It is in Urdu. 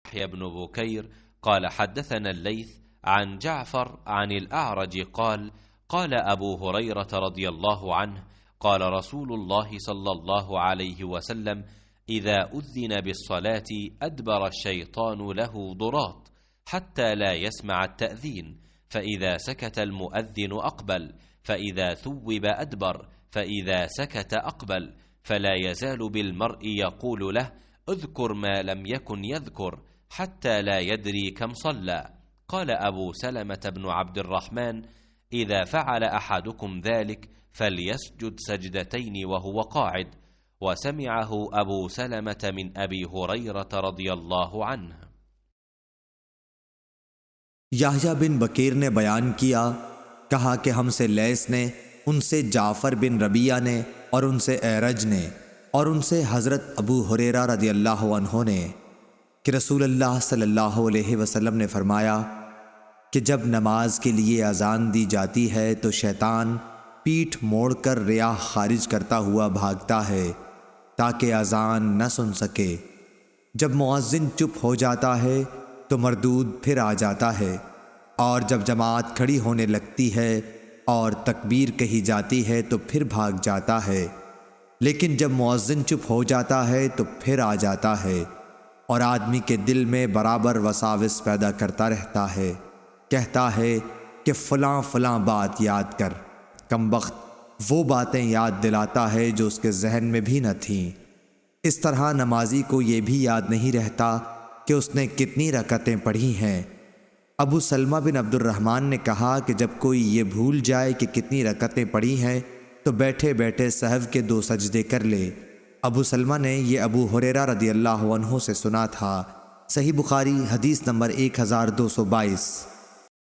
يحيى بن بكير قال حدثنا الليث عن جعفر عن الأعرج قال قال أبو هريرة رضي الله عنه قال رسول الله صلى الله عليه وسلم: إذا أذن بالصلاة أدبر الشيطان له ضراط حتى لا يسمع التأذين، فإذا سكت المؤذن أقبل، فإذا ثوب أدبر، فإذا سكت أقبل، فلا يزال بالمرء يقول له: اذكر ما لم يكن يذكر، حتى لا يدري كم صلى. قال أبو سلمة بن عبد الرحمن: إذا فعل أحدكم ذلك فليسجد سجدتين وهو قاعد. وسمعه أبو سلمة من أبي هريرة رضي الله عنه۔ یحییٰ بن بکیر نے بیان کیا، کہا کہ ہم سے لیث نے، ان سے جعفر بن ربیعہ نے، اور ان سے اعرج نے، اور ان سے حضرت ابو ہریرہ رضی اللہ عنہ نے کہ رسول اللہ صلی اللہ علیہ وسلم نے فرمایا کہ جب نماز کے لیے اذان دی جاتی ہے تو شیطان پیٹھ موڑ کر ریاح خارج کرتا ہوا بھاگتا ہے تاکہ اذان نہ سن سکے۔ جب مؤذن چپ ہو جاتا ہے تو مردود پھر آ جاتا ہے، اور جب جماعت کھڑی ہونے لگتی ہے اور تکبیر کہی جاتی ہے تو پھر بھاگ جاتا ہے، لیکن جب مؤذن چپ ہو جاتا ہے تو پھر آ جاتا ہے، اور آدمی کے دل میں برابر وساوس پیدا کرتا رہتا ہے، کہتا ہے کہ فلاں فلاں بات یاد کر۔ کمبخت وہ باتیں یاد دلاتا ہے جو اس کے ذہن میں بھی نہ تھیں۔ اس طرح نمازی کو یہ بھی یاد نہیں رہتا کہ اس نے کتنی رکعتیں پڑھی ہیں۔ ابو سلمہ بن عبد الرحمن نے کہا کہ جب کوئی یہ بھول جائے کہ کتنی رکعتیں پڑھی ہیں تو بیٹھے بیٹھے سہو کے 2 سجدے کر لے۔ ابو سلمہ نے یہ ابو ہریرہ رضی اللہ عنہ سے سنا تھا۔ صحیح بخاری حدیث نمبر 1222۔